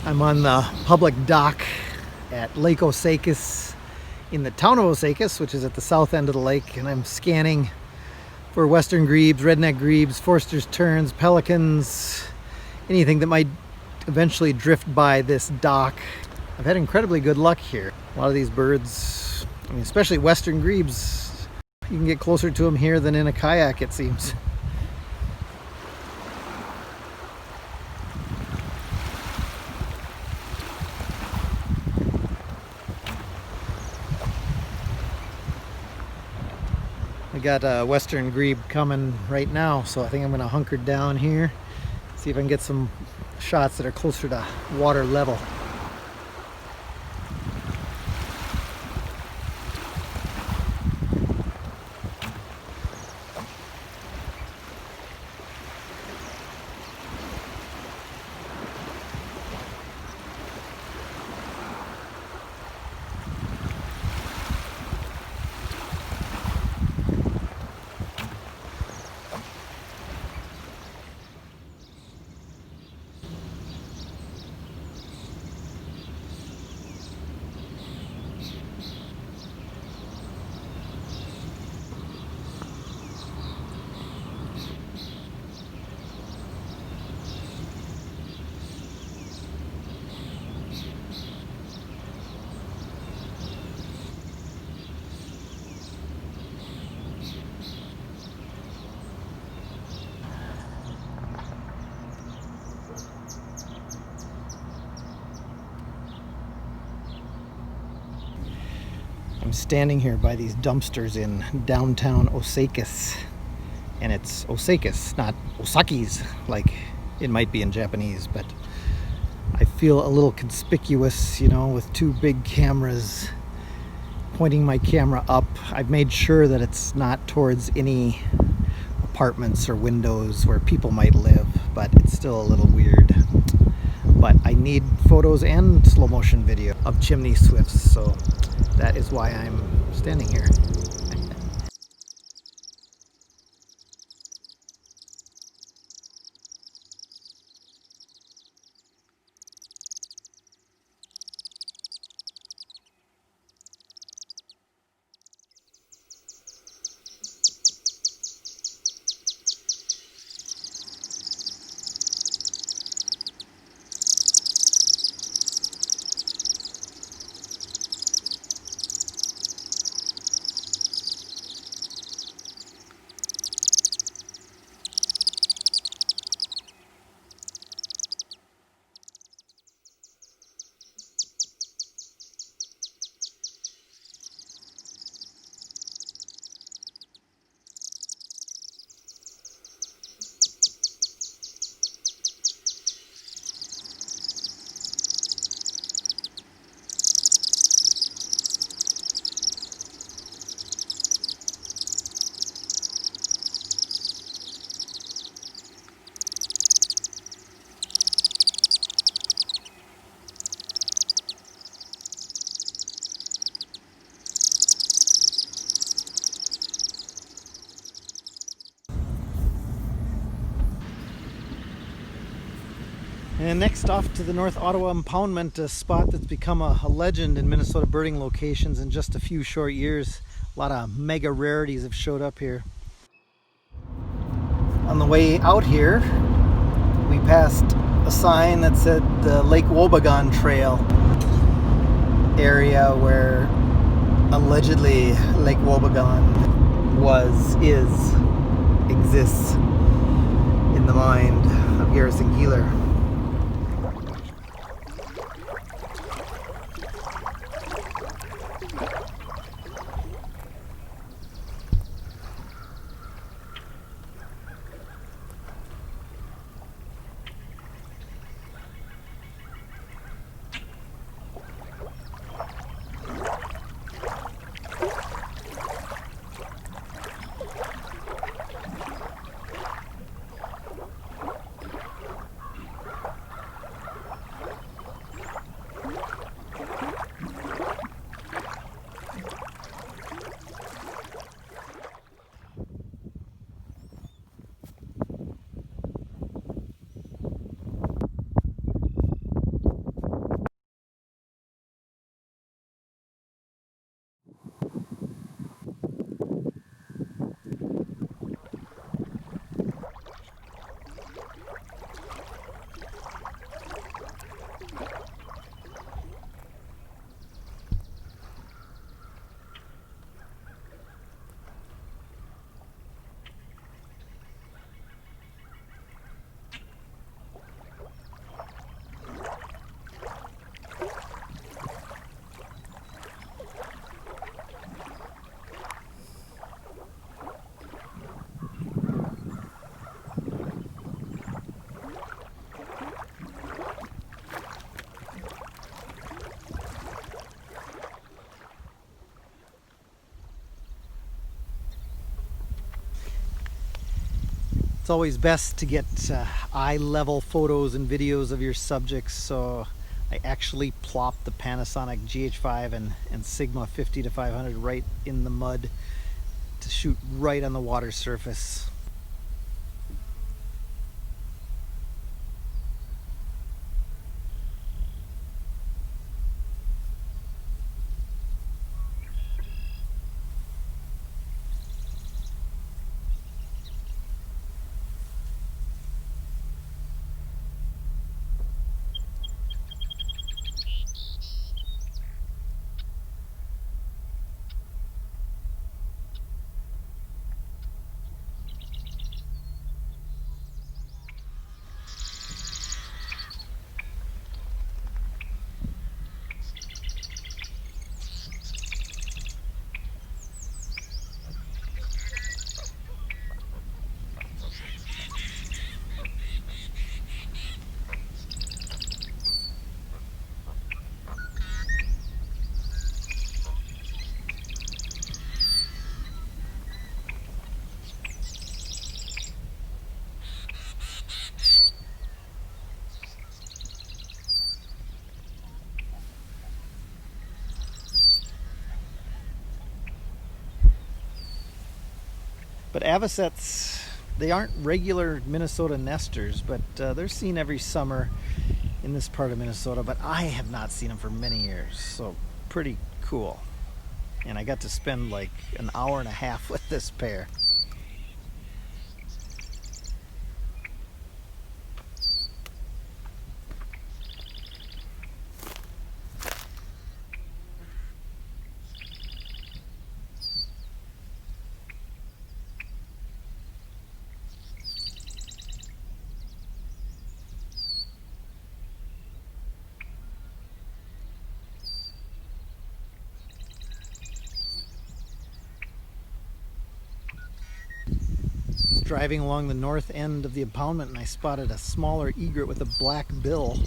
I'm on the public dock at Lake Osakis in the town of Osakis, which is at the south end of the lake, and I'm scanning for Western Grebes, redneck grebes, Forster's terns, pelicans, anything that might eventually drift by this dock. I've had incredibly good luck here. A lot of these birds, I mean, especially Western Grebes, you can get closer to them here than in a kayak, it seems. I got a Western Grebe coming right now, so I think I'm going to hunker down here, see if I can get some shots that are closer to water level. I'm standing here by these dumpsters in downtown Osakis, and it's Osakis, not Osakis like it might be in Japanese, but I feel a little conspicuous, you know, with two big cameras pointing my camera up. I've made sure that it's not towards any apartments or windows where people might live, but it's still a little weird. But I need photos and slow motion video of Chimney Swifts, so that is why I'm standing here. And next off to the North Ottawa Impoundment, a spot that's become a legend in Minnesota birding locations in just a few short years. A lot of mega rarities have showed up here. On the way out here, we passed a sign that said the Lake Wobegon Trail area, where allegedly Lake Wobegon exists in the mind of Garrison Keillor. always best to get eye-level photos and videos of your subjects, so I actually plopped the Panasonic GH5 and Sigma 50 to 500 right in the mud to shoot right on the water surface. But avocets, they aren't regular Minnesota nesters, but they're seen every summer in this part of Minnesota, but I have not seen them for many years, so pretty cool. And I got to spend like an hour and a half with this pair. Driving along the north end of the impoundment, and I spotted a smaller egret with a black bill.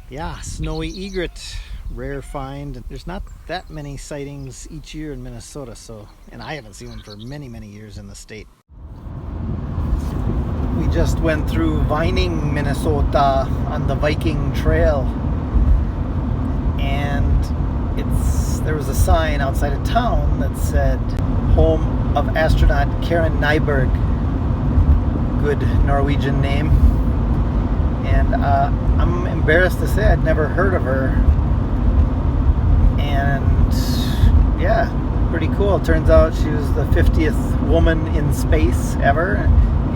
Yeah, Snowy Egret, rare find. There's not that many sightings each year in Minnesota, so, and I haven't seen them for many, many years in the state. We just went through Vining, Minnesota on the Viking Trail, and there was a sign outside of town that said home of astronaut Karen Nyberg. Good Norwegian name, and I'm embarrassed to say I'd never heard of her, and yeah, pretty cool. Turns out she was the 50th woman in space ever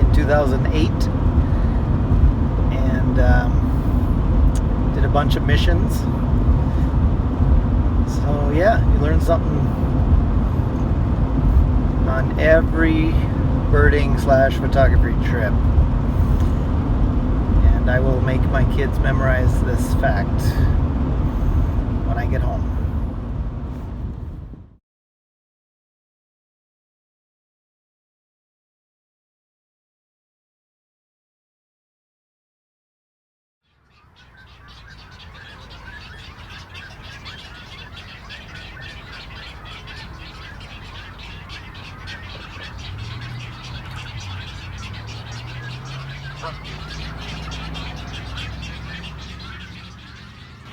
in 2008, and did a bunch of missions. So yeah, you learn something on every birding / photography trip, and I will make my kids memorize this fact when I get home.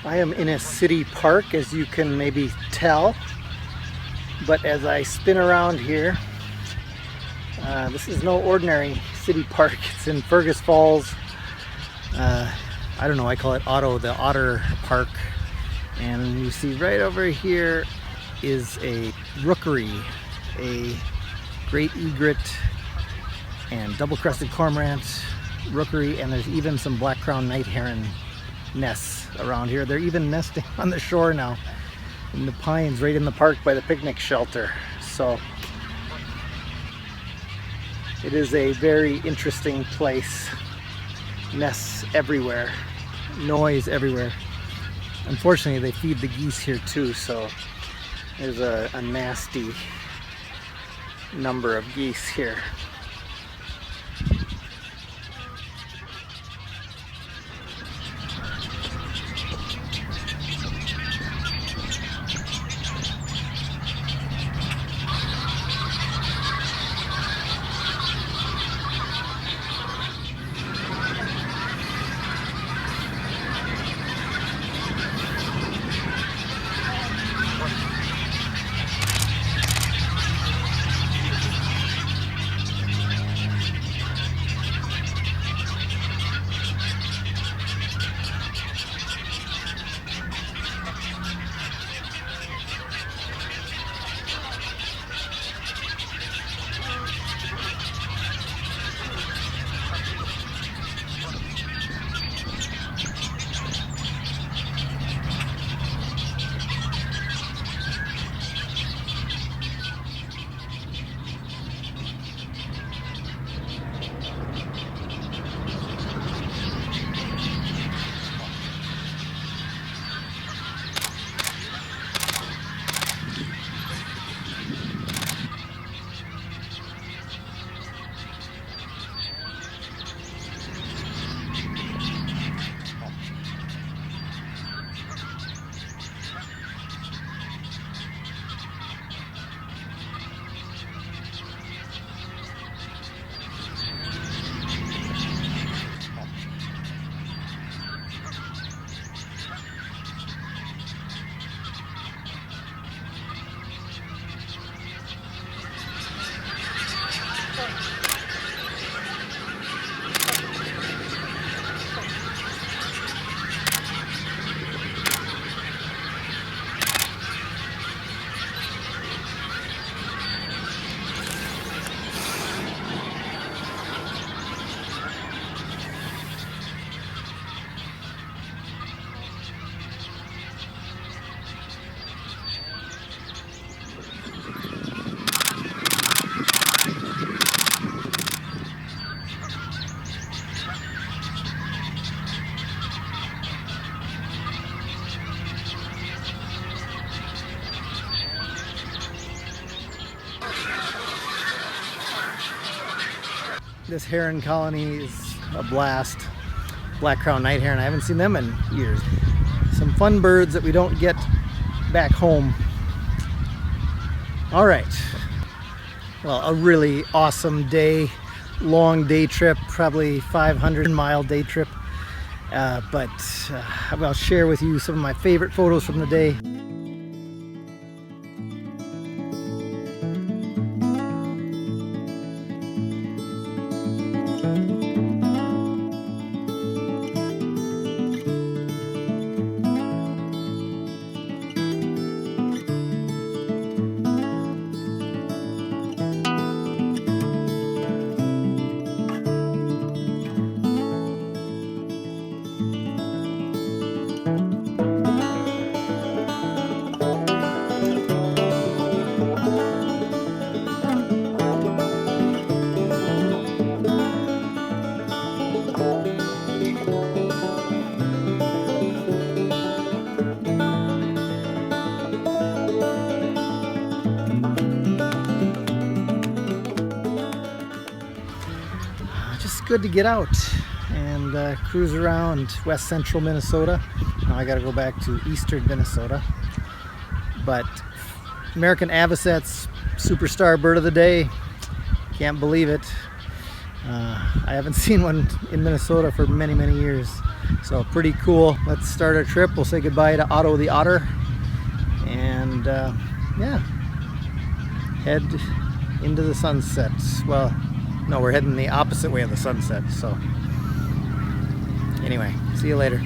I am in a city park, as you can maybe tell, but as I spin around here, this is no ordinary city park. It's in Fergus Falls. I don't know, I call it the Otter Park. And you see right over here is a Rookery, a Great Egret and Double-crested Cormorant, Rookery, and there's even some black-crowned Night-Heron nests around here. They're even nesting on the shore now in the pines right in the park by the picnic shelter. So it is a very interesting place. Nests everywhere, noise everywhere. Unfortunately, they feed the geese here too, so there's a nasty number of geese here. This heron colony is a blast. Black crowned night heron, I haven't seen them in years. Some fun birds that we don't get back home. All right, well, a really awesome day, long day trip, probably 500-mile day trip. But I'll share with you some of my favorite photos from the day. Just good to get out and cruise around west central Minnesota. Now I got to go back to eastern Minnesota. But American Avocets superstar bird of the day. Can't believe it. I haven't seen one in Minnesota for many, many years. So pretty cool. Let's start our trip. We'll say goodbye to Otto the otter. And yeah, head into the sunset. Well, no, we're heading the opposite way of the sunset. So anyway, see you later.